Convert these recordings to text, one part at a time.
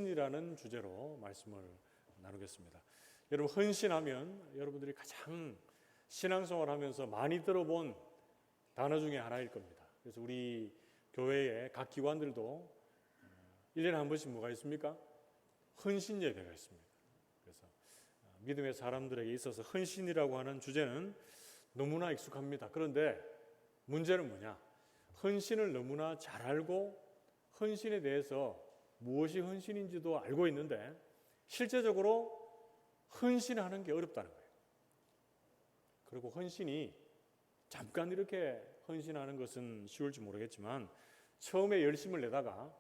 헌신이라는 주제로 말씀을 나누겠습니다. 여러분, 헌신하면 여러분들이 가장 신앙생활하면서 많이 들어본 단어 중에 하나일 겁니다. 그래서 우리 교회의 각 기관들도 1년에 한 번씩 뭐가 있습니까? 헌신 예배가 있습니다. 그래서 믿음의 사람들에게 있어서 헌신이라고 하는 주제는 너무나 익숙합니다. 그런데 문제는 뭐냐? 헌신을 너무나 잘 알고 헌신에 대해서 무엇이 헌신인지도 알고 있는데 실제적으로 헌신하는 게 어렵다는 거예요. 그리고 헌신이 잠깐 이렇게 헌신하는 것은 쉬울지 모르겠지만 처음에 열심을 내다가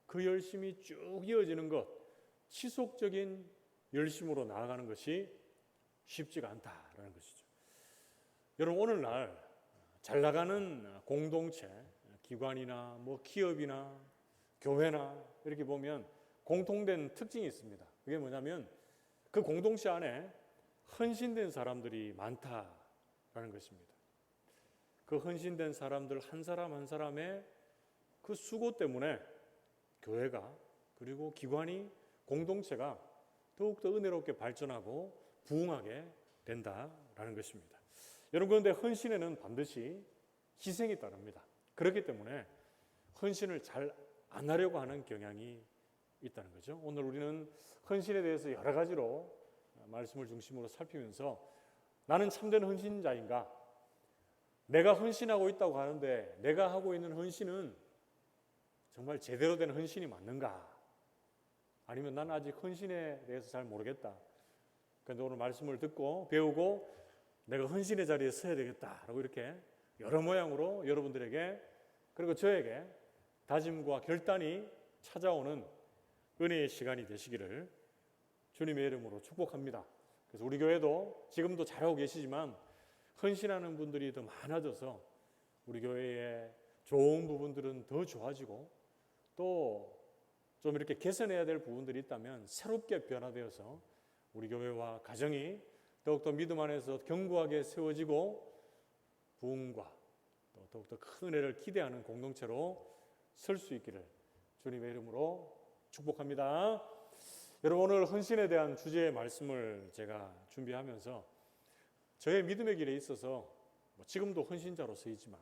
그 열심이 쭉 이어지는 것, 지속적인 열심으로 나아가는 것이 쉽지가 않다라는 것이죠. 여러분, 오늘날 잘 나가는 공동체, 기관이나 뭐 기업이나 교회나 이렇게 보면 공통된 특징이 있습니다. 그게 뭐냐면 그 공동체 안에 헌신된 사람들이 많다라는 것입니다. 그 헌신된 사람들 한 사람 한 사람의 그 수고 때문에 교회가 그리고 기관이 공동체가 더욱더 은혜롭게 발전하고 부흥하게 된다라는 것입니다. 여러분, 그런데 헌신에는 반드시 희생이 따릅니다. 그렇기 때문에 헌신을 잘 안 하려고 하는 경향이 있다는 거죠. 오늘 우리는 헌신에 대해서 여러 가지로 말씀을 중심으로 살피면서 나는 참된 헌신자인가? 내가 헌신하고 있다고 하는데 내가 하고 있는 헌신은 정말 제대로 된 헌신이 맞는가? 아니면 나는 아직 헌신에 대해서 잘 모르겠다. 그런데 오늘 말씀을 듣고 배우고 내가 헌신의 자리에 서야 되겠다라고 이렇게 여러 모양으로 여러분들에게 그리고 저에게 다짐과 결단이 찾아오는 은혜의 시간이 되시기를 주님의 이름으로 축복합니다. 그래서 우리 교회도 지금도 잘하고 계시지만 헌신하는 분들이 더 많아져서 우리 교회의 좋은 부분들은 더 좋아지고 또 좀 이렇게 개선해야 될 부분들이 있다면 새롭게 변화되어서 우리 교회와 가정이 더욱더 믿음 안에서 견고하게 세워지고 부흥과 또 더욱더 큰 은혜를 기대하는 공동체로 설 수 있기를 주님의 이름으로 축복합니다. 여러분, 오늘 헌신에 대한 주제의 말씀을 제가 준비하면서 저의 믿음의 길에 있어서 지금도 헌신자로 서이지만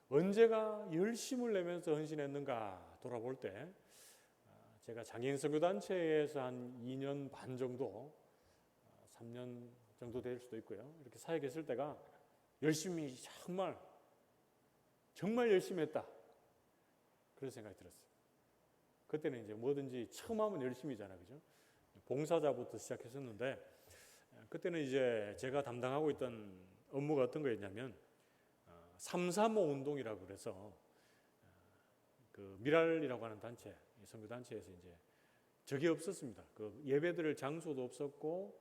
언제가 열심을 내면서 헌신했는가 돌아볼 때 제가 장애인 선교단체에서 한 2년 반 정도 3년 정도 될 수도 있고요. 이렇게 사역에 있을 때가 열심히 정말 열심히 했다. 그런 생각이 들었어요. 그때는 이제 뭐든지 처음 하면 열심히잖아요. 그죠? 봉사자부터 시작했었는데 그때는 이제 제가 담당하고 있던 업무가 어떤 거였냐면 335 운동이라고 그래서 그 미랄이라고 하는 단체, 선교단체에서 이제 적이 없었습니다. 그 예배드릴 장소도 없었고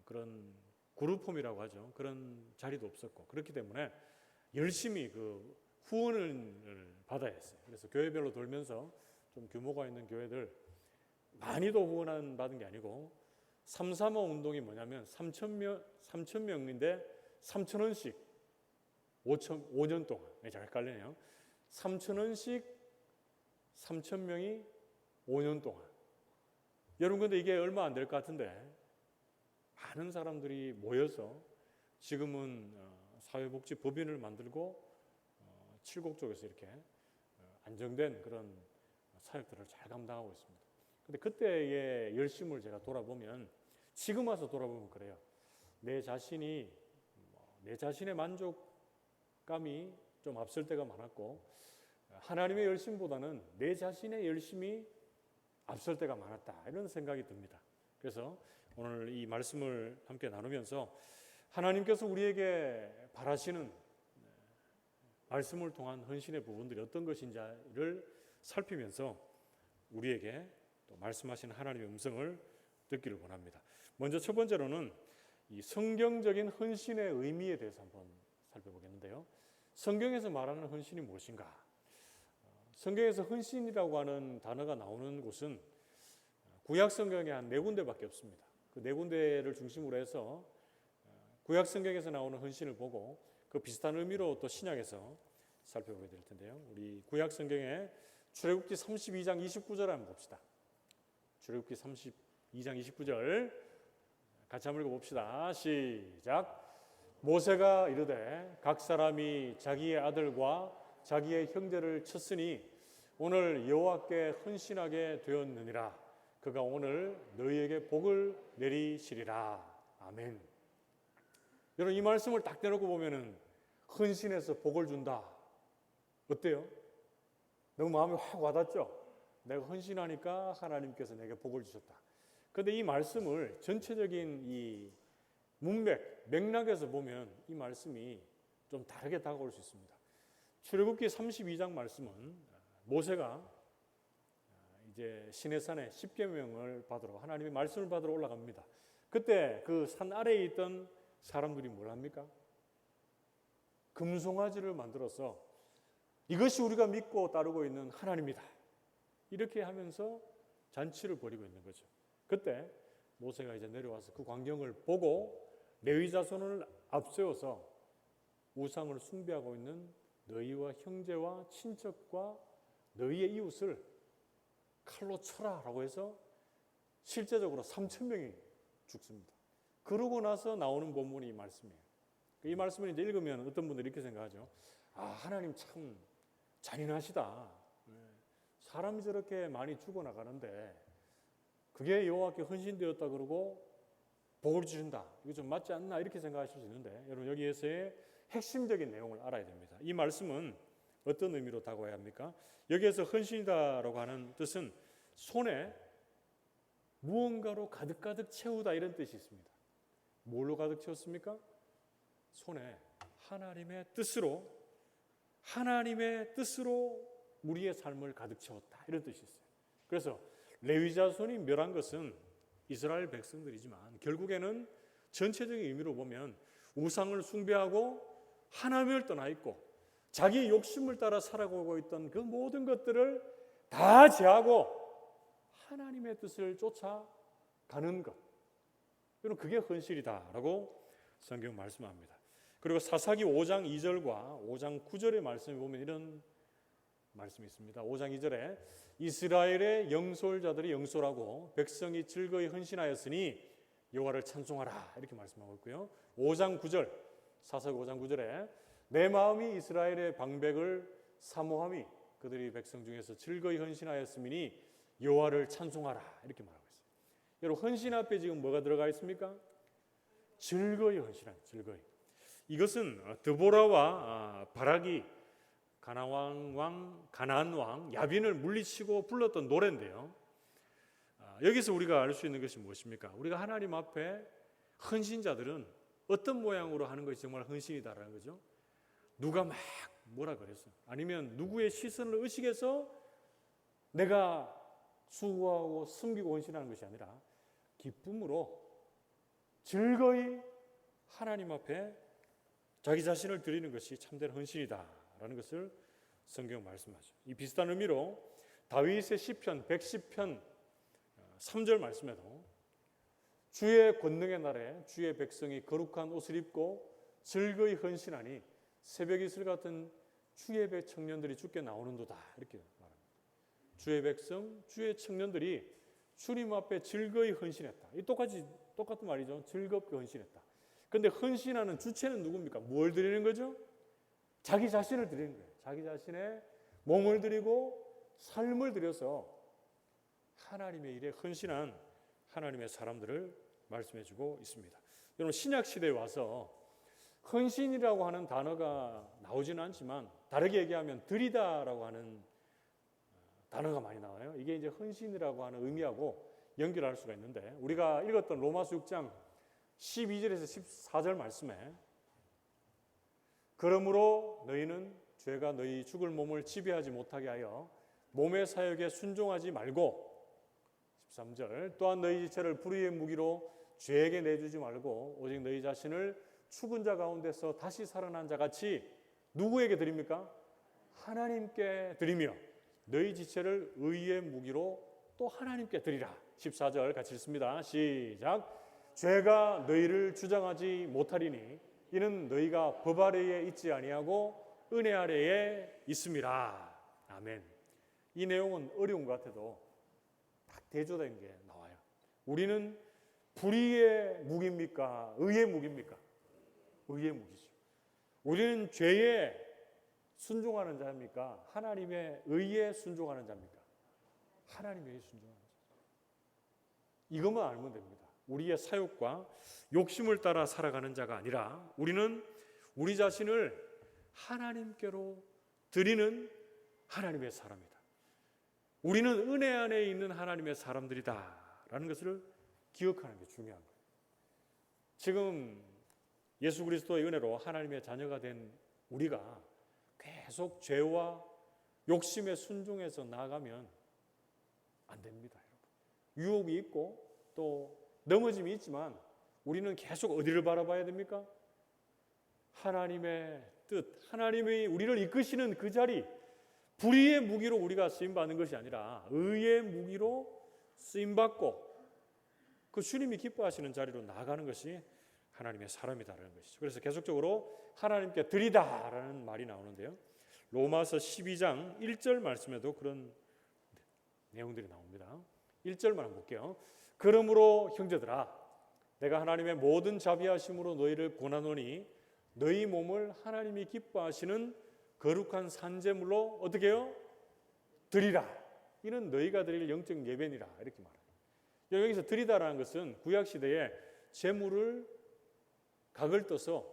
그런 그룹홈이라고 하죠. 그런 자리도 없었고 그렇기 때문에 열심히 그 후원을 받아야 했어요. 그래서 교회별로 돌면서 좀 규모가 있는 교회들 많이도 후원 받은 게 아니고 335 운동이 뭐냐면 3,000명인데 3,000원씩 5년 동안 잘 헷갈리네요. 3,000원씩 3,000명이 5년 동안. 여러분, 근데 이게 얼마 안 될 것 같은데 많은 사람들이 모여서 지금은 사회복지법인을 만들고 칠곡 쪽에서 이렇게 안정된 그런 사역들을 잘 감당하고 있습니다. 근데 그때의 열심을 제가 돌아보면 지금 와서 돌아보면 그래요. 내 자신의 만족감이 좀 앞설 때가 많았고 하나님의 열심보다는 내 자신의 열심이 앞설 때가 많았다. 이런 생각이 듭니다. 그래서 오늘 이 말씀을 함께 나누면서 하나님께서 우리에게 바라시는 말씀을 통한 헌신의 부분들이 어떤 것인지를 살피면서 우리에게 또 말씀하시는 하나님의 음성을 듣기를 원합니다. 먼저 첫 번째로는 이 성경적인 헌신의 의미에 대해서 한번 살펴보겠는데요. 성경에서 말하는 헌신이 무엇인가? 성경에서 헌신이라고 하는 단어가 나오는 곳은 구약 성경에 한 4군데밖에 없습니다. 그 4군데를 중심으로 해서 구약 성경에서 나오는 헌신을 보고 그 비슷한 의미로 또 신약에서 살펴보게 될 텐데요. 우리 구약 성경에 출애굽기 32장 29절 한번 봅시다. 출애굽기 32장 29절 같이 한번 읽어봅시다. 시작. 모세가 이르되 각 사람이 자기의 아들과 자기의 형제를 쳤으니 오늘 여호와께 헌신하게 되었느니라. 그가 오늘 너희에게 복을 내리시리라. 아멘. 여러분 이 말씀을 딱 내놓고 보면은 헌신해서 복을 준다. 어때요? 너무 마음이 확 와닿죠? 내가 헌신하니까 하나님께서 내게 복을 주셨다. 그런데 이 말씀을 전체적인 이 맥락에서 보면 이 말씀이 좀 다르게 다가올 수 있습니다. 출애굽기 32장 말씀은 모세가 이제 시내산에 십계명을 받으러 하나님의 말씀을 받으러 올라갑니다. 그때 그 산 아래에 있던 사람들이 뭘 합니까? 금송아지를 만들어서 이것이 우리가 믿고 따르고 있는 하나님이다. 이렇게 하면서 잔치를 벌이고 있는 거죠. 그때 모세가 이제 내려와서 그 광경을 보고 레위 자손을 앞세워서 우상을 숭배하고 있는 너희와 형제와 친척과 너희의 이웃을 칼로 쳐라라고 해서 실제적으로 3,000명이 죽습니다. 그러고 나서 나오는 본문이 이 말씀이에요. 이 말씀을 이제 읽으면 어떤 분들이 이렇게 생각하죠. 아, 하나님 참 잔인하시다. 사람이 저렇게 많이 죽어나가는데 그게 여호와께 헌신되었다 그러고 복을 주신다. 이거 좀 맞지 않나 이렇게 생각하실 수 있는데 여러분 여기에서의 핵심적인 내용을 알아야 됩니다. 이 말씀은 어떤 의미로 다가와야 합니까? 여기에서 헌신이다라고 하는 뜻은 손에 무언가로 가득가득 채우다 이런 뜻이 있습니다. 뭘로 가득 채웠습니까? 손에 하나님의 뜻으로 우리의 삶을 가득 채웠다 이런 뜻이 있어요. 그래서 레위 자손이 멸한 것은 이스라엘 백성들이지만 결국에는 전체적인 의미로 보면 우상을 숭배하고 하나님을 떠나 있고 자기 욕심을 따라 살아가고 있던 그 모든 것들을 다 제하고 하나님의 뜻을 쫓아가는 것. 여러분 그게 헌신이다라고 성경 말씀합니다. 그리고 사사기 5장 2절과 5장 9절의 말씀을 보면 이런 말씀이 있습니다. 5장 2절에 이스라엘의 영솔자들이 영솔하고 백성이 즐거이 헌신하였으니 여호와를 찬송하라 이렇게 말씀하고 있고요. 5장 9절 사사기 5장 9절에 내 마음이 이스라엘의 방백을 사모함이 그들이 백성 중에서 즐거이 헌신하였으니 여호와를 찬송하라 이렇게 말하고 있어요. 여러분 헌신 앞에 지금 뭐가 들어가 있습니까? 즐거이 헌신한 즐거이. 이것은 드보라와 바락이 가나안 왕 야빈을 물리치고 불렀던 노래인데요. 여기서 우리가 알 수 있는 것이 무엇입니까? 우리가 하나님 앞에 헌신자들은 어떤 모양으로 하는 것이 정말 헌신이다라는 거죠. 누가 막 뭐라 그랬어? 아니면 누구의 시선을 의식해서 내가 수고하고 섬기고 헌신하는 것이 아니라 기쁨으로 즐거이 하나님 앞에 자기 자신을 드리는 것이 참된 헌신이다라는 것을 성경 말씀하죠. 이 비슷한 의미로 다윗의 시편 110편 3절 말씀에도 주의 권능의 날에 주의 백성이 거룩한 옷을 입고 즐거이 헌신하니 새벽 이슬 같은 주의 백 청년들이 주께 나오는도다 이렇게 말합니다. 주의 백성, 주의 청년들이 주님 앞에 즐거이 헌신했다. 이 똑같은 말이죠. 즐겁게 헌신했다. 그런데 헌신하는 주체는 누굽니까? 뭘 드리는 거죠? 자기 자신을 드리는 거예요. 자기 자신의 몸을 드리고 삶을 드려서 하나님의 일에 헌신한 하나님의 사람들을 말씀해주고 있습니다. 여러분 신약 시대에 와서 헌신이라고 하는 단어가 나오지는 않지만 다르게 얘기하면 드리다라고 하는 단어가 많이 나와요. 이게 이제 헌신이라고 하는 의미하고 연결할 수가 있는데 우리가 읽었던 로마서 6장 12절에서 14절 말씀에 그러므로 너희는 죄가 너희 죽을 몸을 지배하지 못하게 하여 몸의 사역에 순종하지 말고 13절 또한 너희 지체를 불의의 무기로 죄에게 내주지 말고 오직 너희 자신을 죽은 자 가운데서 다시 살아난 자 같이 누구에게 드립니까? 하나님께 드리며 너희 지체를 의의 무기로 또 하나님께 드리라. 14절 같이 읽습니다. 시작. 죄가 너희를 주장하지 못하리니 이는 너희가 법 아래에 있지 아니하고 은혜 아래에 있음이라. 아멘. 이 내용은 어려운 것 같아도 딱 대조된 게 나와요. 우리는 불의의 무기입니까? 의의 무기입니까? 의의 무기죠. 우리는 죄에 순종하는 자입니까? 하나님의 의에 순종하는 자입니까? 하나님의 의에 순종하는 자. 이것만 알면 됩니다. 우리의 사욕과 욕심을 따라 살아가는 자가 아니라 우리는 우리 자신을 하나님께로 드리는 하나님의 사람이다. 우리는 은혜 안에 있는 하나님의 사람들이다라는 것을 기억하는 게 중요한 거예요. 지금 예수 그리스도의 은혜로 하나님의 자녀가 된 우리가 계속 죄와 욕심에 순종해서 나아가면 안 됩니다. 여러분. 유혹이 있고 또 넘어짐이 있지만 우리는 계속 어디를 바라봐야 됩니까? 하나님의 뜻, 하나님이 우리를 이끄시는 그 자리, 불의의 무기로 우리가 쓰임받는 것이 아니라 의의 무기로 쓰임받고 그 주님이 기뻐하시는 자리로 나아가는 것이 하나님의 사람이다라는 것이죠. 그래서 계속적으로 하나님께 드리다라는 말이 나오는데요. 로마서 12장 1절 말씀에도 그런 내용들이 나옵니다. 1절만 한번 볼게요. 그러므로 형제들아 내가 하나님의 모든 자비하심으로 너희를 권하노니 너희 몸을 하나님이 기뻐하시는 거룩한 산제물로 어떻게 해요? 드리라. 이는 너희가 드릴 영적 예배니라. 이렇게 말해요. 여기서 드리다라는 것은 구약시대에 제물을 각을 떠서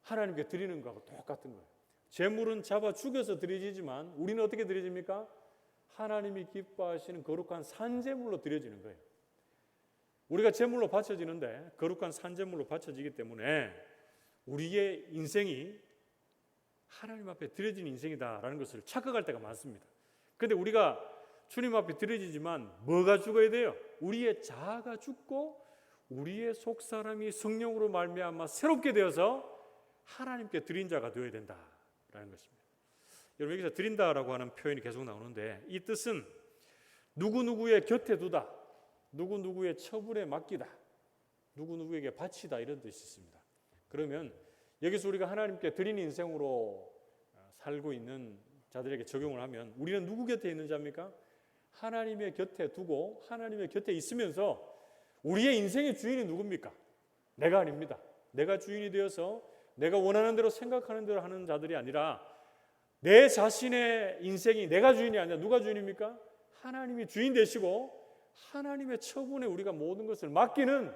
하나님께 드리는 것하고 똑같은 거예요. 제물은 잡아 죽여서 드려지지만 우리는 어떻게 드려집니까? 하나님이 기뻐하시는 거룩한 산제물로 드려지는 거예요. 우리가 제물로 바쳐지는데 거룩한 산제물로 바쳐지기 때문에 우리의 인생이 하나님 앞에 드려진 인생이다라는 것을 착각할 때가 많습니다. 그런데 우리가 주님 앞에 드려지지만 뭐가 죽어야 돼요? 우리의 자아가 죽고 우리의 속사람이 성령으로 말미암아 새롭게 되어서 하나님께 드린 자가 되어야 된다라는 것입니다. 여러분 여기서 드린다라고 하는 표현이 계속 나오는데 이 뜻은 누구누구의 곁에 두다, 누구누구의 처분에 맡기다, 누구누구에게 바치다 이런 뜻이 있습니다. 그러면 여기서 우리가 하나님께 드리는 인생으로 살고 있는 자들에게 적용을 하면 우리는 누구 곁에 있는 자입니까? 하나님의 곁에 두고 하나님의 곁에 있으면서 우리의 인생의 주인이 누굽니까? 내가 아닙니다. 내가 주인이 되어서 내가 원하는 대로 생각하는 대로 하는 자들이 아니라 내 자신의 인생이 내가 주인이 아니라 누가 주인입니까? 하나님이 주인 되시고 하나님의 처분에 우리가 모든 것을 맡기는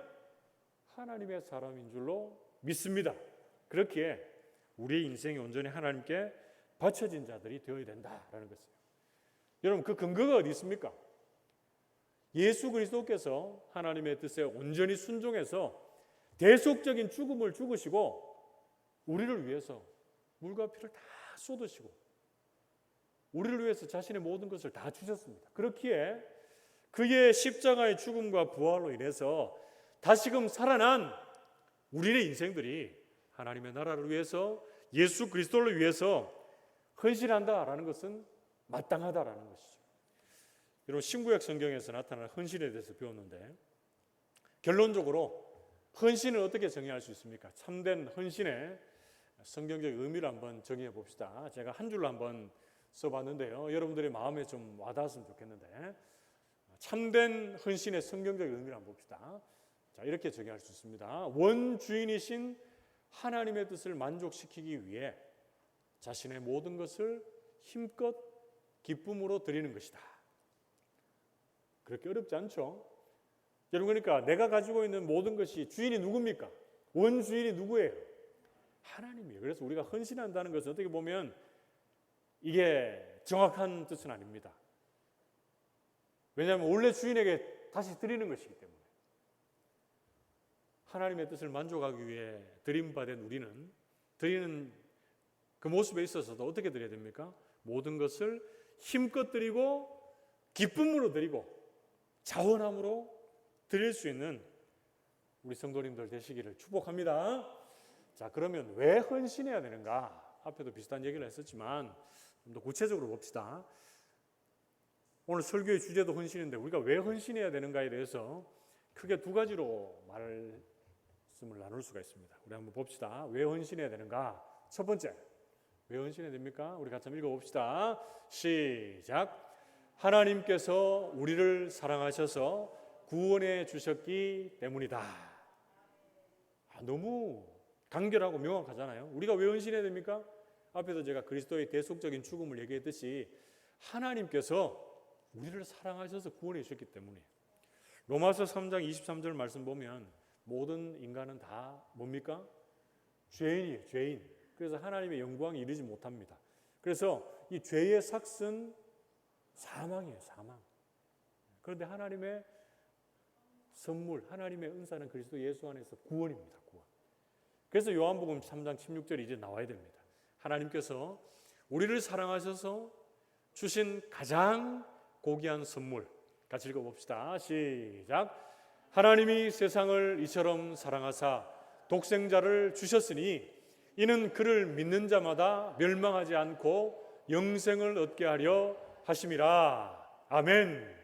하나님의 사람인 줄로 믿습니다. 그렇기에 우리의 인생이 온전히 하나님께 바쳐진 자들이 되어야 된다라는 것이에요. 여러분 그 근거가 어디 있습니까? 예수 그리스도께서 하나님의 뜻에 온전히 순종해서 대속적인 죽음을 죽으시고 우리를 위해서 물과 피를 다 쏟으시고 우리를 위해서 자신의 모든 것을 다 주셨습니다. 그렇기에 그의 십자가의 죽음과 부활로 인해서 다시금 살아난 우리의 인생들이 하나님의 나라를 위해서 예수 그리스도를 위해서 헌신한다라는 것은 마땅하다라는 것이죠. 여러분 신구약 성경에서 나타나는 헌신에 대해서 배웠는데 결론적으로 헌신을 어떻게 정의할 수 있습니까? 참된 헌신의 성경적 의미를 한번 정의해 봅시다. 제가 한 줄로 한번 써봤는데요. 여러분들의 마음에 좀 와닿았으면 좋겠는데 참된 헌신의 성경적 의미를 한번 봅시다. 자, 이렇게 정의할 수 있습니다. 원주인이신 하나님의 뜻을 만족시키기 위해 자신의 모든 것을 힘껏 기쁨으로 드리는 것이다. 그렇게 어렵지 않죠? 여러분 그러니까 내가 가지고 있는 모든 것이 주인이 누굽니까? 원주인이 누구예요? 하나님이에요. 그래서 우리가 헌신한다는 것은 어떻게 보면 이게 정확한 뜻은 아닙니다. 왜냐하면 원래 주인에게 다시 드리는 것이기 때문에 하나님의 뜻을 만족하기 위해 드림받은 우리는 드리는 그 모습에 있어서도 어떻게 드려야 됩니까? 모든 것을 힘껏 드리고 기쁨으로 드리고 자원함으로 드릴 수 있는 우리 성도님들 되시기를 축복합니다. 자, 그러면 왜 헌신해야 되는가? 앞에도 비슷한 얘기를 했었지만 좀 더 구체적으로 봅시다. 오늘 설교의 주제도 헌신인데 우리가 왜 헌신해야 되는가에 대해서 크게 두 가지로 말씀을 나눌 수가 있습니다. 우리 한번 봅시다. 왜 헌신해야 되는가? 첫 번째, 왜 헌신해야 됩니까? 우리 같이 한번 읽어봅시다. 시작. 하나님께서 우리를 사랑하셔서 구원해 주셨기 때문이다. 너무 간결하고 명확하잖아요. 우리가 왜 헌신해야 됩니까? 앞에서 제가 그리스도의 대속적인 죽음을 얘기했듯이 하나님께서 우리를 사랑하셔서 구원해 주셨기 때문에. 로마서 3장 23절 말씀 보면 모든 인간은 다 뭡니까? 죄인이에요. 죄인. 그래서 하나님의 영광에 이르지 못합니다. 그래서 이 죄의 삭은 사망이에요. 사망. 그런데 하나님의 선물, 하나님의 은사는 그리스도 예수 안에서 구원입니다. 구원. 그래서 요한복음 3장 16절이 이제 나와야 됩니다. 하나님께서 우리를 사랑하셔서 주신 가장 고귀한 선물, 같이 읽어봅시다. 시작. 하나님이 세상을 이처럼 사랑하사 독생자를 주셨으니 이는 그를 믿는 자마다 멸망하지 않고 영생을 얻게 하려 하심이라. 아멘.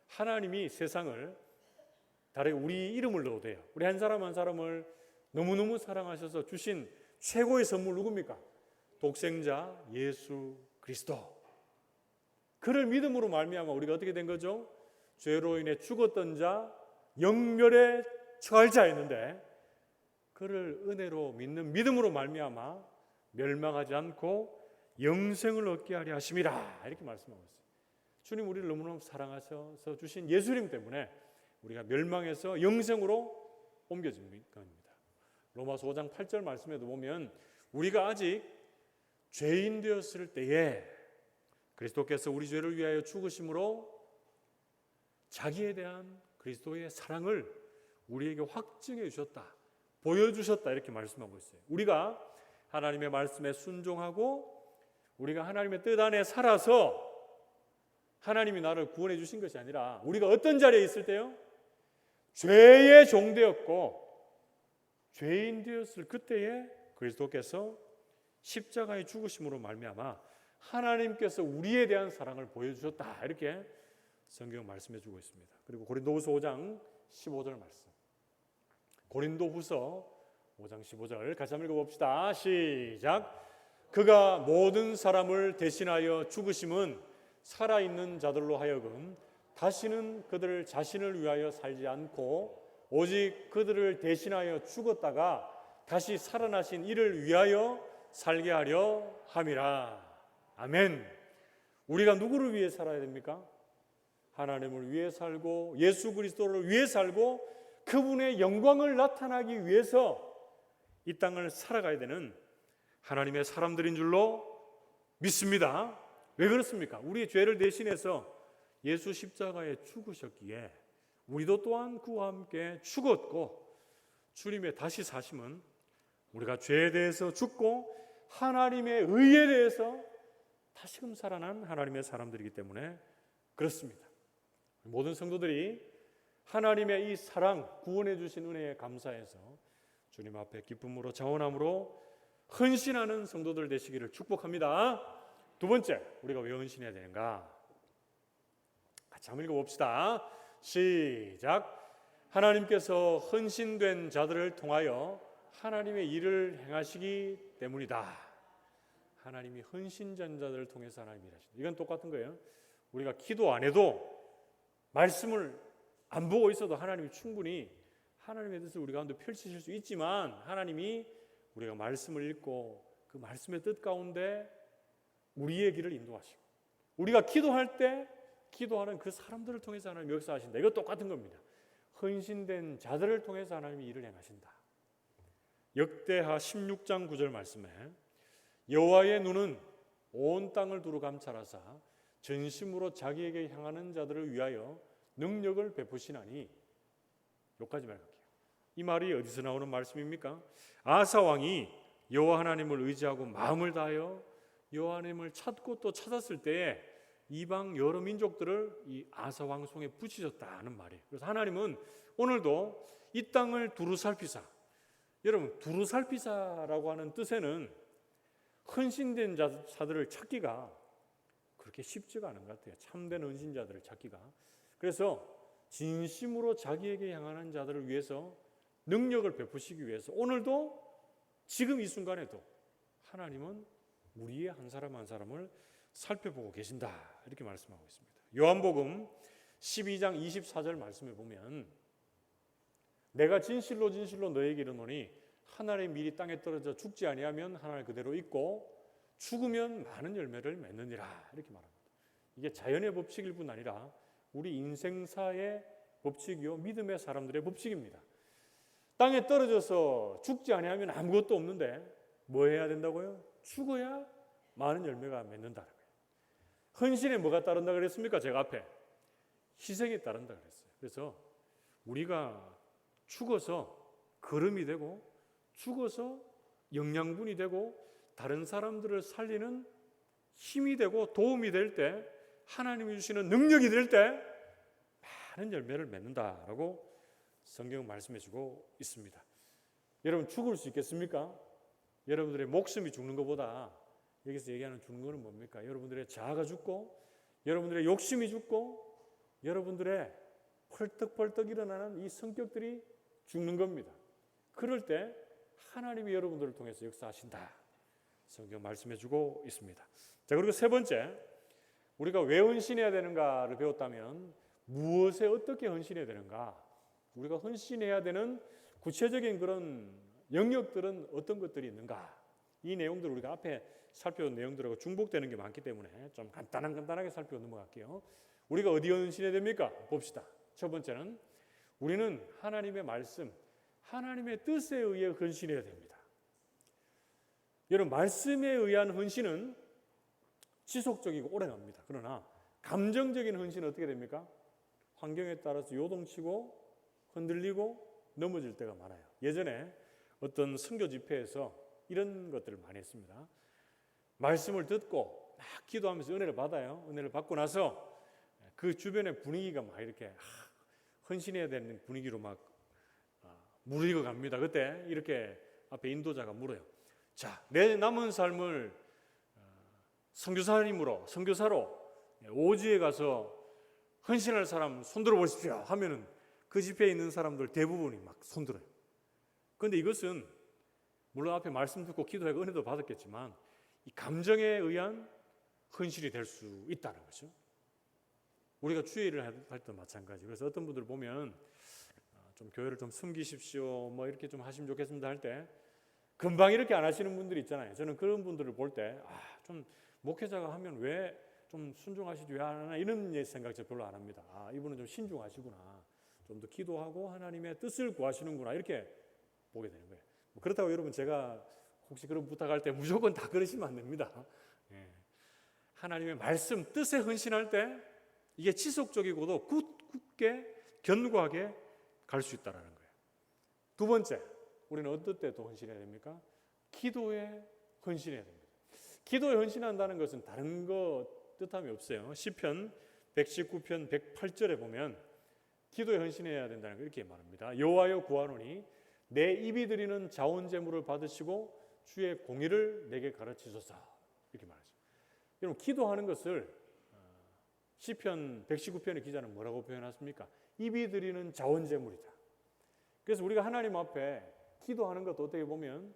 하나님이 세상을, 다른 우리 이름을 넣어도 돼요. 우리 한 사람 한 사람을 너무너무 사랑하셔서 주신 최고의 선물 누굽니까? 독생자 예수 그리스도. 그를 믿음으로 말미암아 우리가 어떻게 된 거죠? 죄로 인해 죽었던 자, 영멸에 처할 자였는데 그를 은혜로 믿는 믿음으로 말미암아 멸망하지 않고 영생을 얻게 하려 하심이라. 이렇게 말씀하고 있어요. 주님 우리를 너무너무 사랑하셔서 주신 예수님 때문에 우리가 멸망해서 영생으로 옮겨진 겁니다. 로마서 5장 8절 말씀에도 보면 우리가 아직 죄인 되었을 때에 그리스도께서 우리 죄를 위하여 죽으심으로 자기에 대한 그리스도의 사랑을 우리에게 확증해 주셨다, 보여주셨다, 이렇게 말씀하고 있어요. 우리가 하나님의 말씀에 순종하고 우리가 하나님의 뜻 안에 살아서 하나님이 나를 구원해 주신 것이 아니라 우리가 어떤 자리에 있을 때요? 죄의 종되었고 죄인 되었을 그때에 그리스도께서 십자가의 죽으심으로 말미암아 하나님께서 우리에 대한 사랑을 보여주셨다, 이렇게 성경 말씀해 주고 있습니다. 그리고 고린도후서 5장 15절 말씀, 고린도후서 5장 15절 같이 한번 읽어봅시다. 시작. 그가 모든 사람을 대신하여 죽으심은 살아있는 자들로 하여금 다시는 그들 자신을 위하여 살지 않고 오직 그들을 대신하여 죽었다가 다시 살아나신 이를 위하여 살게 하려 함이라. 아멘. 우리가 누구를 위해 살아야 됩니까? 하나님을 위해 살고 예수 그리스도를 위해 살고 그분의 영광을 나타나기 위해서 이 땅을 살아가야 되는 하나님의 사람들인 줄로 믿습니다. 왜 그렇습니까? 우리의 죄를 대신해서 예수 십자가에 죽으셨기에 우리도 또한 그와 함께 죽었고 주님의 다시 사심은 우리가 죄에 대해서 죽고 하나님의 의에 대해서 다시금 살아난 하나님의 사람들이기 때문에 그렇습니다. 모든 성도들이 하나님의 이 사랑, 구원해 주신 은혜에 감사해서 주님 앞에 기쁨으로 자원함으로 헌신하는 성도들 되시기를 축복합니다. 두 번째, 우리가 왜 헌신해야 되는가? 같이 한번 읽어봅시다. 시작. 하나님께서 헌신된 자들을 통하여 하나님의 일을 행하시기 때문이다. 하나님이 헌신된 자들을 통해서 하나님이 일하신다. 이건 똑같은 거예요. 우리가 기도 안 해도 말씀을 안 보고 있어도 하나님이 충분히 하나님의 뜻을 우리 가운데 펼치실 수 있지만 하나님이 우리가 말씀을 읽고 그 말씀의 뜻 가운데 우리의 길을 인도하시고 우리가 기도할 때 기도하는 그 사람들을 통해서 하나님이 역사하신다. 이거 똑같은 겁니다. 헌신된 자들을 통해서 하나님이 일을 행하신다. 역대하 16장 9절 말씀에 여호와의 눈은 온 땅을 두루 감찰하사 전심으로 자기에게 향하는 자들을 위하여 능력을 베푸시나니, 여기까지 말할게요. 이 말이 어디서 나오는 말씀입니까? 아사 왕이 여호와 하나님을 의지하고 마음을 다하여 여호와 하나님을 찾고 또 찾았을 때에 이방 여러 민족들을 이 아사 왕 손에 붙이셨다는 말이에요. 그래서 하나님은 오늘도 이 땅을 두루 살피사, 여러분 두루 살피사라고 하는 뜻에는 헌신된 자들을 찾기가 그렇게 쉽지가 않은 것 같아요. 참된 헌신자들을 찾기가. 그래서 진심으로 자기에게 향하는 자들을 위해서 능력을 베푸시기 위해서 오늘도 지금 이 순간에도 하나님은 우리의 한 사람 한 사람을 살펴보고 계신다, 이렇게 말씀하고 있습니다. 요한복음 12장 24절 말씀에 보면 내가 진실로 진실로 너에게 이르노니 하나의 밀이 땅에 떨어져 죽지 아니하면 하나를 그대로 있고 죽으면 많은 열매를 맺느니라 이렇게 말합니다. 이게 자연의 법칙일 뿐 아니라 우리 인생사의 법칙이요 믿음의 사람들의 법칙입니다. 땅에 떨어져서 죽지 아니하면 아무것도 없는데 뭐 해야 된다고요? 죽어야 많은 열매가 맺는다는 거예요. 헌신에 뭐가 따른다 그랬습니까? 제가 앞에 희생이 따른다 그랬어요. 그래서 우리가 죽어서 거름이 되고 죽어서 영양분이 되고 다른 사람들을 살리는 힘이 되고 도움이 될 때 하나님이 주시는 능력이 될 때 많은 열매를 맺는다라고 성경은 말씀해 주고 있습니다. 여러분 죽을 수 있겠습니까? 여러분들의 목숨이 죽는 것보다 여기서 얘기하는 죽는 것은 뭡니까? 여러분들의 자아가 죽고 여러분들의 욕심이 죽고 여러분들의 펄떡펄떡 일어나는 이 성격들이 죽는 겁니다. 그럴 때 하나님이 여러분들을 통해서 역사하신다. 성경 말씀해 주고 있습니다. 자, 그리고 세 번째, 우리가 왜 헌신해야 되는가를 배웠다면 무엇에 어떻게 헌신해야 되는가? 우리가 헌신해야 되는 구체적인 그런 영역들은 어떤 것들이 있는가? 이 내용들 우리가 앞에 살펴본 내용들하고 중복되는 게 많기 때문에 좀 간단하게 살펴 넘어갈게요. 우리가 어디 헌신해야 됩니까? 봅시다. 첫 번째는 우리는 하나님의 말씀, 하나님의 뜻에 의해 헌신해야 됩니다. 여러분, 말씀에 의한 헌신은 지속적이고 오래갑니다. 그러나 감정적인 헌신은 어떻게 됩니까? 환경에 따라서 요동치고 흔들리고 넘어질 때가 많아요. 예전에 어떤 선교 집회에서 이런 것들을 많이 했습니다. 말씀을 듣고 막 기도하면서 은혜를 받아요. 은혜를 받고 나서 그 주변의 분위기가 막 이렇게 헌신해야 되는 분위기로 막 무르익어 갑니다. 그때 이렇게 앞에 인도자가 물어요. 자, 내 남은 삶을 선교사로 오지에 가서 헌신할 사람 손들어 보십시오 하면은 그 집회에 있는 사람들 대부분이 막 손들어요. 그런데 이것은 물론 앞에 말씀 듣고 기도하고 은혜도 받았겠지만 이 감정에 의한 헌신이 될 수 있다는 거죠. 우리가 주의 일을 할 때도 마찬가지. 그래서 어떤 분들 보면 좀 교회를 좀 숨기십시오 뭐 이렇게 좀 하시면 좋겠습니다 할 때 금방 이렇게 안 하시는 분들이 있잖아요. 저는 그런 분들을 볼 때 좀 목회자가 하면 왜 좀 순종하시지 왜 안 하나 이런 생각 저 별로 안 합니다. 이분은 좀 신중하시구나. 좀 더 기도하고 하나님의 뜻을 구하시는구나 이렇게 보게 되는 거예요. 그렇다고 여러분 제가 혹시 그런 부탁할 때 무조건 다 그러시면 안 됩니다. 하나님의 말씀 뜻에 헌신할 때 이게 지속적이고도 굳게 견고하게 갈 수 있다는 거예요. 두 번째, 우리는 어떨 때 또 헌신해야 됩니까? 기도에 헌신해야 됩니다. 기도에 헌신한다는 것은 다른 거 뜻함이 없어요. 시편 119편 108절에 보면 기도에 헌신해야 된다는 거 이렇게 말합니다. 여호와여 구하노니 내 입이 드리는 자원 제물을 받으시고 주의 공의를 내게 가르치소서 이렇게 말하죠. 여러분 기도하는 것을 시편 119편의 기자는 뭐라고 표현했습니까? 입이 드리는 자원 제물이다. 그래서 우리가 하나님 앞에 기도하는 것도 어떻게 보면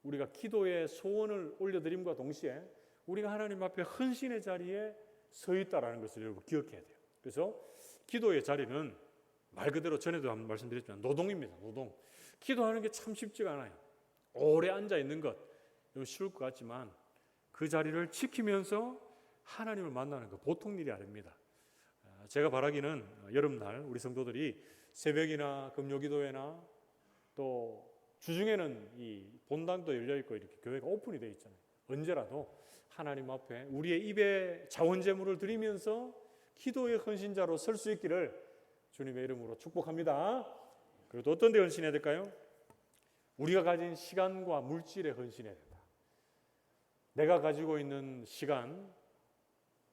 우리가 기도의 소원을 올려드림과 동시에 우리가 하나님 앞에 헌신의 자리에 서 있다라는 것을 여러분 기억해야 돼요. 그래서 기도의 자리는 말 그대로 전에도 한번 말씀드렸지만 노동입니다. 노동. 기도하는 게 참 쉽지가 않아요. 오래 앉아 있는 것 쉬울 것 같지만 그 자리를 지키면서 하나님을 만나는 거 보통 일이 아닙니다. 제가 바라기는 여름날 우리 성도들이 새벽이나 금요기도회나 또 주중에는 이 본당도 열려 있고 이렇게 교회가 오픈이 되어 있잖아요. 언제라도 하나님 앞에 우리의 입에 자원제물을 드리면서 기도의 헌신자로 설 수 있기를 주님의 이름으로 축복합니다. 그리고 또 어떤 데 헌신해야 될까요? 우리가 가진 시간과 물질에 헌신해야 된다. 내가 가지고 있는 시간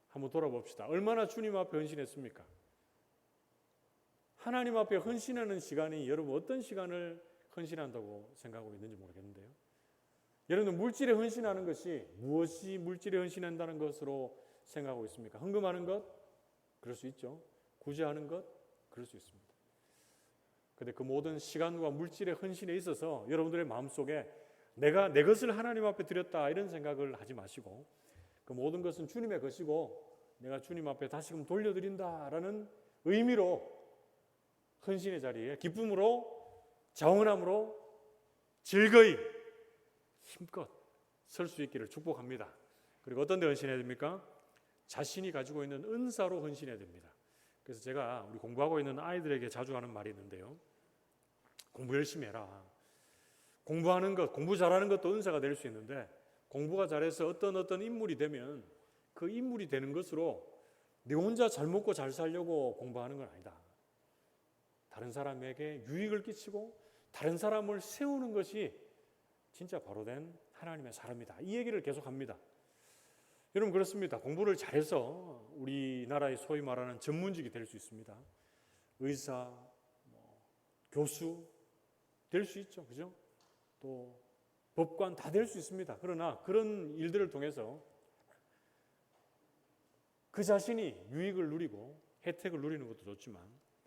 한번 돌아봅시다. 얼마나 주님 앞에 헌신했습니까? 하나님 앞에 헌신하는 시간이 여러분 어떤 시간을 헌신한다고 생각하고 있는지 모르겠는데요. 여러분 물질에 헌신하는 것이 무엇이 물질에 헌신한다는 것으로 생각하고 있습니까? 헌금하는 것? 그럴 수 있죠. 구제하는 것? 그럴 수 있습니다. 그런데 그 모든 시간과 물질의 헌신에 있어서 여러분들의 마음속에 내가 내 것을 하나님 앞에 드렸다 이런 생각을 하지 마시고 그 모든 것은 주님의 것이고 내가 주님 앞에 다시금 돌려드린다라는 의미로 헌신의 자리에 기쁨으로 자원함으로 즐거이 힘껏 설 수 있기를 축복합니다. 그리고 어떤 데 헌신해야 됩니까? 자신이 가지고 있는 은사로 헌신해야 됩니다. 그래서 제가 우리 공부하고 있는 아이들에게 자주 하는 말이 있는데요. 공부 열심히 해라. 공부하는 것, 공부 잘하는 것도 은사가 될 수 있는데 공부가 잘해서 어떤 인물이 되면 그 인물이 되는 것으로 내 혼자 잘 먹고 잘 살려고 공부하는 건 아니다. 다른 사람에게 유익을 끼치고 다른 사람을 세우는 것이 진짜 바로된 하나님의 사람이다. 이 얘기를 계속합니다. 여러분 그렇습니다. 공부를 잘해서 우리나라의 소위 말하는 전문직이 될 수 있습니다. 의사, 교수 될 수 있죠. 그죠? 또 법관 다 될 수 있습니다. 그러나 그런 일들을 통해서 그 자신이 유익을 누리고 혜택을 누리는 것도 좋지만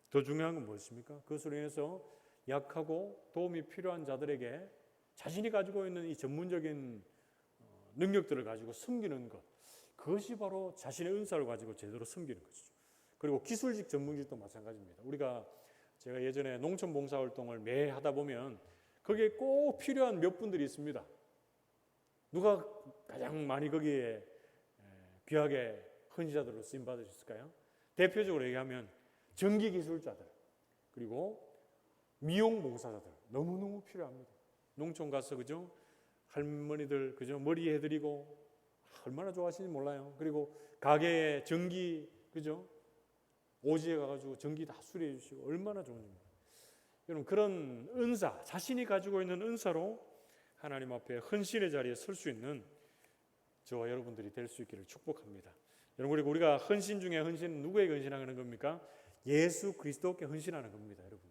더 중요한 건 무엇입니까? 그것으로 인해서 약하고 도움이 필요한 자들에게 자신이 가지고 있는 이 전문적인 능력들을 가지고 섬기는 것, 그것이 바로 자신의 은사를 가지고 제대로 섬기는 것이죠. 그리고 기술직 전문직도 마찬가지입니다. 제가 예전에 농촌 봉사활동을 매 하다 보면 거기에 꼭 필요한 몇 분들이 있습니다. 누가 가장 많이 거기에 귀하게 헌신자들로 쓰임 받으셨을까요? 대표적으로 얘기하면 전기기술자들, 그리고 미용봉사자들 너무너무 필요합니다. 농촌 가서 그죠? 할머니들 그죠? 머리 해드리고 얼마나 좋아하시는지 몰라요. 그리고 가게에 전기 그죠? 오지에 가가지고 전기 다 수리해 주시고 얼마나 좋은지 몰라요. 여러분 그런 은사, 자신이 가지고 있는 은사로 하나님 앞에 헌신의 자리에 설 수 있는 저와 여러분들이 될 수 있기를 축복합니다. 여러분 그리고 우리가 헌신 중에 헌신은 누구에게 헌신하는 겁니까? 예수 그리스도께 헌신하는 겁니다. 여러분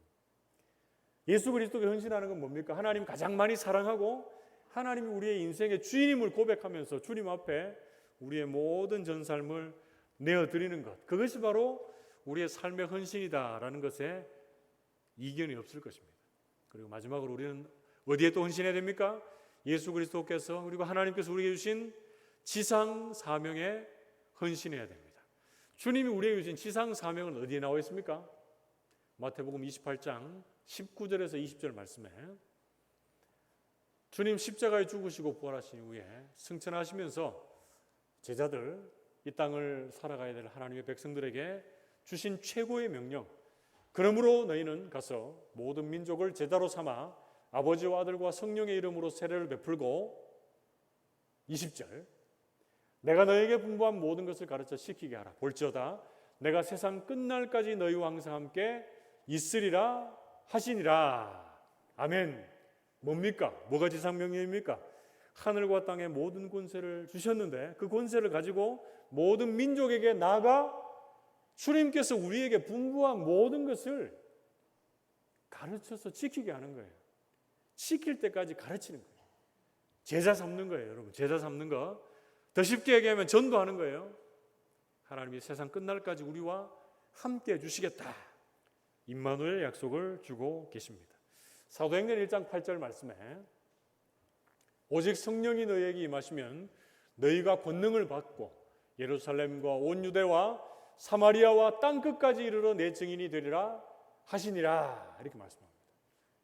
예수 그리스도께 헌신하는 건 뭡니까? 하나님 가장 많이 사랑하고 하나님이 우리의 인생의 주인임을 고백하면서 주님 앞에 우리의 모든 전 삶을 내어드리는 것, 그것이 바로 우리의 삶의 헌신이다라는 것에 이견이 없을 것입니다. 그리고 마지막으로 우리는 어디에 또 헌신해야 됩니까? 예수 그리스도께서 그리고 하나님께서 우리에게 주신 지상 사명에 헌신해야 됩니다. 주님이 우리에게 주신 지상 사명은 어디에 나와 있습니까? 마태복음 28장 19절에서 20절 말씀에 주님 십자가에 죽으시고 부활하신 후에 승천하시면서 제자들, 이 땅을 살아가야 될 하나님의 백성들에게 주신 최고의 명령, 그러므로 너희는 가서 모든 민족을 제자로 삼아 아버지와 아들과 성령의 이름으로 세례를 베풀고 20절 내가 너에게 분부한 모든 것을 가르쳐 지키게 하라. 볼지어다 내가 세상 끝날까지 너희와 항상 함께 있으리라 하시니라. 아멘. 뭡니까? 뭐가 지상명령입니까? 하늘과 땅의 모든 권세를 주셨는데 그 권세를 가지고 모든 민족에게 나아가 주님께서 우리에게 분부한 모든 것을 가르쳐서 지키게 하는 거예요. 지킬 때까지 가르치는 거예요. 제자 삼는 거예요, 여러분. 제자 삼는 거. 더 쉽게 얘기하면 전도하는 거예요. 하나님이 세상 끝날까지 우리와 함께 해주시겠다. 임마누엘 약속을 주고 계십니다. 사도행전 1장 8절 말씀에 오직 성령이 너희에게 임하시면 너희가 권능을 받고 예루살렘과 온 유대와 사마리아와 땅끝까지 이르러 내 증인이 되리라 하시니라. 이렇게 말씀합니다.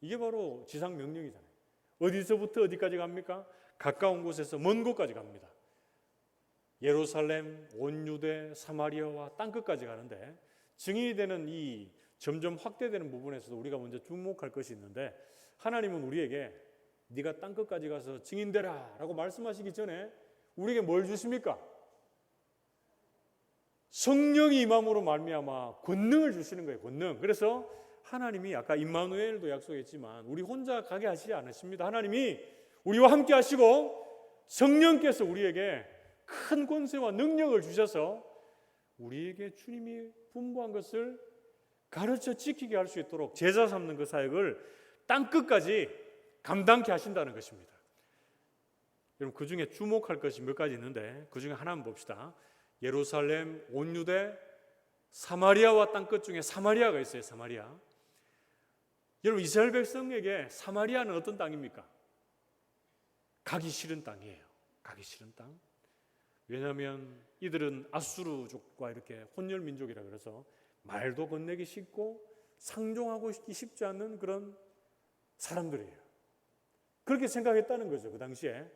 이게 바로 지상 명령이잖아요. 어디서부터 어디까지 갑니까? 가까운 곳에서 먼 곳까지 갑니다. 예루살렘, 온 유대, 사마리아와 땅끝까지 가는데 증인이 되는 이 점점 확대되는 부분에서도 우리가 먼저 주목할 것이 있는데 하나님은 우리에게 네가 땅끝까지 가서 증인되라 라고 말씀하시기 전에 우리에게 뭘 주십니까? 성령이 임함으로 말미암아 권능을 주시는 거예요. 권능. 그래서 하나님이 아까 임마누엘도 약속했지만 우리 혼자 가게 하시지 않으십니다. 하나님이 우리와 함께 하시고 성령께서 우리에게 큰 권세와 능력을 주셔서 우리에게 주님이 분부한 것을 가르쳐 지키게 할 수 있도록 제자 삼는 그 사역을 땅끝까지 감당케 하신다는 것입니다. 여러분 그 중에 주목할 것이 몇 가지 있는데 그 중에 하나만 봅시다. 예루살렘, 온 유대, 사마리아와 땅끝 중에 사마리아가 있어요. 사마리아. 여러분 이스라엘 백성에게 사마리아는 어떤 땅입니까? 가기 싫은 땅이에요. 가기 싫은 땅. 왜냐하면 이들은 아수르족과 이렇게 혼혈 민족이라 그래서 말도 건네기 쉽고 상종하기 쉽지 않는 그런 사람들이에요. 그렇게 생각했다는 거죠, 그 당시에.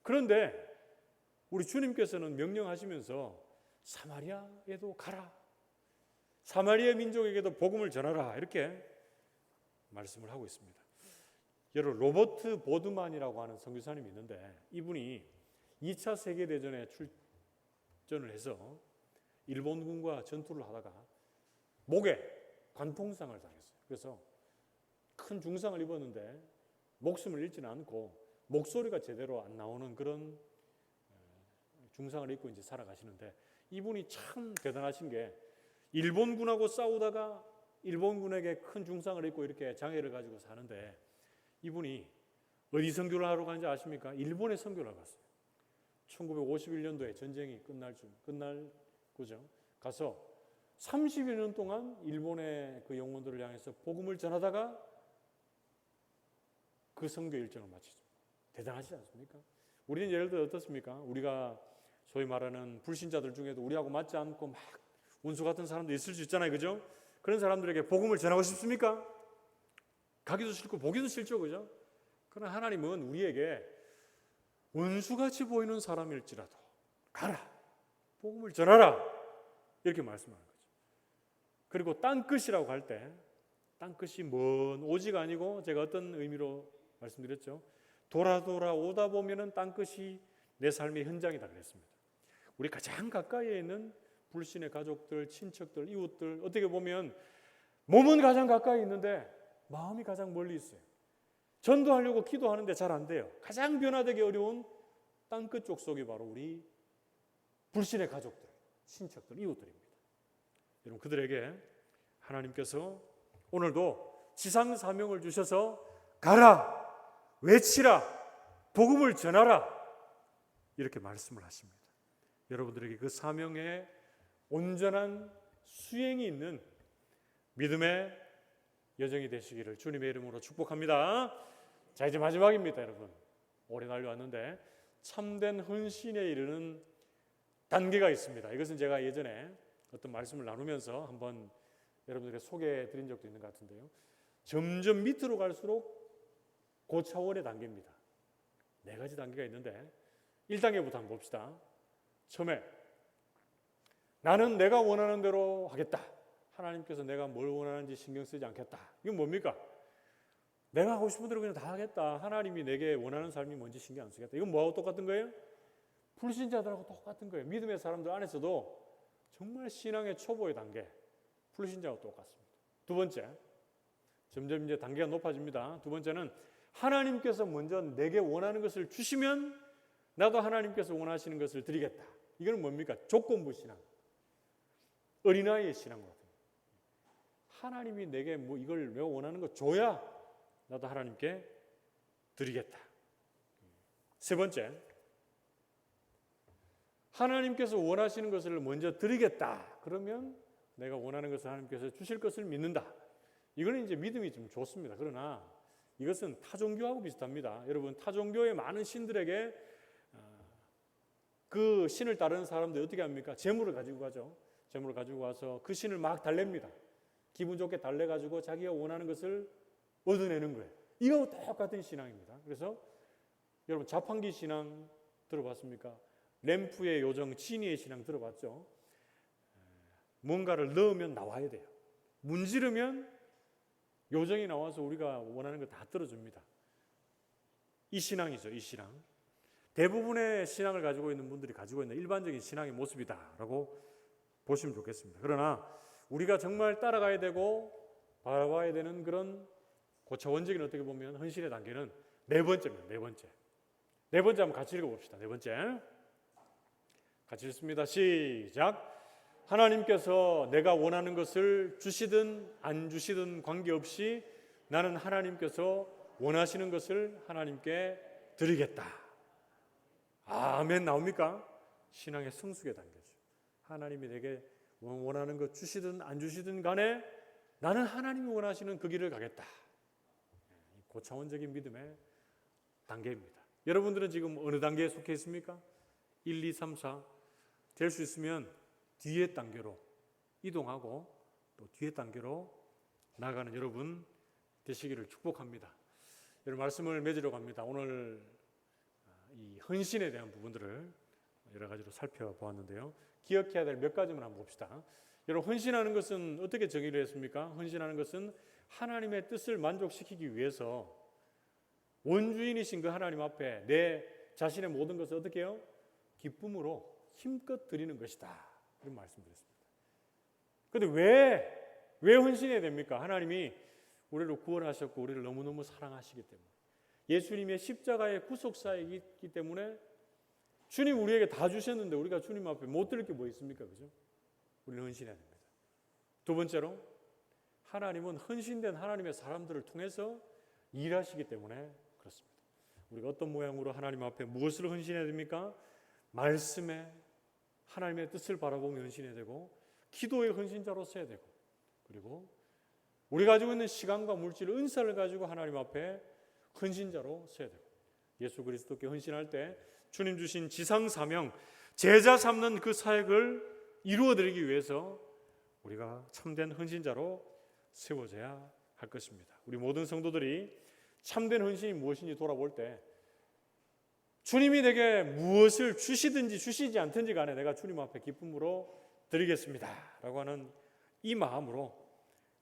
그런데 우리 주님께서는 명령하시면서 사마리아에도 가라, 사마리아 민족에게도 복음을 전하라, 이렇게 말씀을 하고 있습니다. 여러분, 로버트 보드만이라고 하는 선교사님이 있는데 이분이 2차 세계대전에 출전을 해서 일본군과 전투를 하다가 목에 관통상을 당했어요. 그래서 큰 중상을 입었는데 목숨을 잃지는 않고 목소리가 제대로 안 나오는 그런 중상을 입고 이제 살아가시는데, 이분이 참 대단하신 게 일본군하고 싸우다가 일본군에게 큰 중상을 입고 이렇게 장애를 가지고 사는데, 이분이 어디 선교를 하러 가는지 아십니까? 일본에 선교를 갔어요. 1951년도에 전쟁이 끝날 거죠. 가서 30여 년 동안 일본의 그 영혼들을 향해서 복음을 전하다가 그 선교 일정을 마치죠. 대단하지 않습니까? 우리는 예를 들어 어떻습니까? 우리가 소위 말하는 불신자들 중에도 우리하고 맞지 않고 막 원수 같은 사람도 있을 수 있잖아요, 그죠? 그런 사람들에게 복음을 전하고 싶습니까? 가기도 싫고 보기도 싫죠, 그죠? 그러나 하나님은 우리에게 원수같이 보이는 사람일지라도 가라, 복음을 전하라, 이렇게 말씀하는 거죠. 그리고 땅끝이라고 할 때 땅끝이 먼 오지가 아니고, 제가 어떤 의미로 말씀드렸죠? 돌아 오다 보면은 땅끝이 내 삶의 현장이다 그랬습니다. 우리 가장 가까이에 있는 불신의 가족들, 친척들, 이웃들, 어떻게 보면 몸은 가장 가까이 있는데 마음이 가장 멀리 있어요. 전도하려고 기도하는데 잘 안 돼요. 가장 변화되기 어려운 땅끝 족속이 바로 우리 불신의 가족들, 친척들, 이웃들입니다. 여러분, 그들에게 하나님께서 오늘도 지상 사명을 주셔서 가라, 외치라, 복음을 전하라, 이렇게 말씀을 하십니다. 여러분들에게 그 사명의 온전한 수행이 있는 믿음의 여정이 되시기를 주님의 이름으로 축복합니다. 자, 이제 마지막입니다, 여러분. 오래 달려왔는데 참된 헌신에 이르는 단계가 있습니다. 이것은 제가 예전에 어떤 말씀을 나누면서 한번 여러분들에게 소개해 드린 적도 있는 것 같은데요. 점점 밑으로 갈수록 고차원의 단계입니다. 4가지 단계가 있는데 1단계부터 한번 봅시다. 처음에 나는 내가 원하는 대로 하겠다. 하나님께서 내가 뭘 원하는지 신경 쓰지 않겠다. 이건 뭡니까? 내가 하고 싶은 대로 그냥 다 하겠다. 하나님이 내게 원하는 삶이 뭔지 신경 안 쓰겠다. 이건 뭐하고 똑같은 거예요? 불신자들하고 똑같은 거예요. 믿음의 사람들 안에서도 정말 신앙의 초보의 단계, 불신자하고 똑같습니다. 두 번째, 점점 이제 단계가 높아집니다. 두 번째는 하나님께서 먼저 내게 원하는 것을 주시면 나도 하나님께서 원하시는 것을 드리겠다. 이건 뭡니까? 조건부 신앙, 어린아이의 신앙과 같은 거예요. 하나님이 내게 뭐 이걸 내가 원하는 거 줘야 나도 하나님께 드리겠다. 세 번째, 하나님께서 원하시는 것을 먼저 드리겠다. 그러면 내가 원하는 것을 하나님께서 주실 것을 믿는다. 이거는 이제 믿음이 좀 좋습니다. 그러나 이것은 타종교하고 비슷합니다. 여러분, 타종교의 많은 신들에게 그 신을 따르는 사람들이 어떻게 합니까? 재물을 가지고 가죠. 재물을 가지고 와서 그 신을 막 달랩니다. 기분 좋게 달래가지고 자기가 원하는 것을 얻어내는 거예요. 이거하고 똑같은 신앙입니다. 그래서 여러분, 자판기 신앙 들어봤습니까? 램프의 요정, 지니의 신앙 들어봤죠? 뭔가를 넣으면 나와야 돼요. 문지르면 요정이 나와서 우리가 원하는 걸 다 들어줍니다. 이 신앙이죠, 이 신앙. 대부분의 신앙을 가지고 있는 분들이 가지고 있는 일반적인 신앙의 모습이다라고 보시면 좋겠습니다. 그러나 우리가 정말 따라가야 되고 바라봐야 되는 그런 고차원적인, 어떻게 보면 헌신의 단계는 네 번째입니다. 네 번째. 네 번째 한번 같이 읽어봅시다. 네 번째. 같이 읽습니다. 시작. 하나님께서 내가 원하는 것을 주시든 안 주시든 관계없이 나는 하나님께서 원하시는 것을 하나님께 드리겠다. 아멘 나옵니까? 신앙의 성숙의 단계죠. 하나님이 내게 원하는 것 주시든 안 주시든 간에 나는 하나님이 원하시는 그 길을 가겠다. 고차원적인 믿음의 단계입니다. 여러분들은 지금 어느 단계에 속해 있습니까? 1, 2, 3, 4 될 수 있으면 뒤에 단계로 이동하고 또 뒤에 단계로 나가는 여러분 되시기를 축복합니다. 여러분 말씀을 맺으려고 합니다. 오늘 이 헌신에 대한 부분들을 여러 가지로 살펴보았는데요. 기억해야 될 몇 가지만 한번 봅시다. 여러분 헌신하는 것은 어떻게 정의를 했습니까? 헌신하는 것은 하나님의 뜻을 만족시키기 위해서 원주인이신 그 하나님 앞에 내 자신의 모든 것을 어떻게 해요? 기쁨으로 힘껏 드리는 것이다. 이런 말씀드렸습니다. 그런데 왜 헌신해야 됩니까? 하나님이 우리를 구원하셨고 우리를 너무너무 사랑하시기 때문에, 예수님의 십자가의 구속사이기 때문에 주님 우리에게 다 주셨는데 우리가 주님 앞에 못 드릴 게 뭐 있습니까? 그죠? 우리는 헌신해야 됩니다. 두 번째로 하나님은 헌신된 하나님의 사람들을 통해서 일하시기 때문에 그렇습니다. 우리가 어떤 모양으로 하나님 앞에 무엇을 헌신해야 됩니까? 말씀에 하나님의 뜻을 바라보며 헌신해야 되고, 기도의 헌신자로 서야 되고, 그리고 우리 가지고 있는 시간과 물질, 은사를 가지고 하나님 앞에 헌신자로 서야 되고, 예수 그리스도께 헌신할 때 주님 주신 지상 사명, 제자 삼는 그 사역을 이루어드리기 위해서 우리가 참된 헌신자로 세워져야 할 것입니다. 우리 모든 성도들이 참된 헌신이 무엇인지 돌아볼 때 주님이 내게 무엇을 주시든지 주시지 않든지 간에 내가 주님 앞에 기쁨으로 드리겠습니다 라고 하는 이 마음으로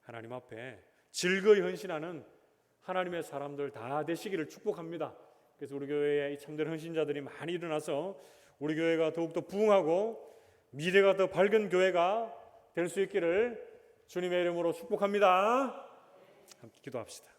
하나님 앞에 즐거이 헌신하는 하나님의 사람들 다 되시기를 축복합니다. 그래서 우리 교회에 이 참된 헌신자들이 많이 일어나서 우리 교회가 더욱더 부흥하고 미래가 더 밝은 교회가 될 수 있기를 주님의 이름으로 축복합니다. 함께 기도합시다.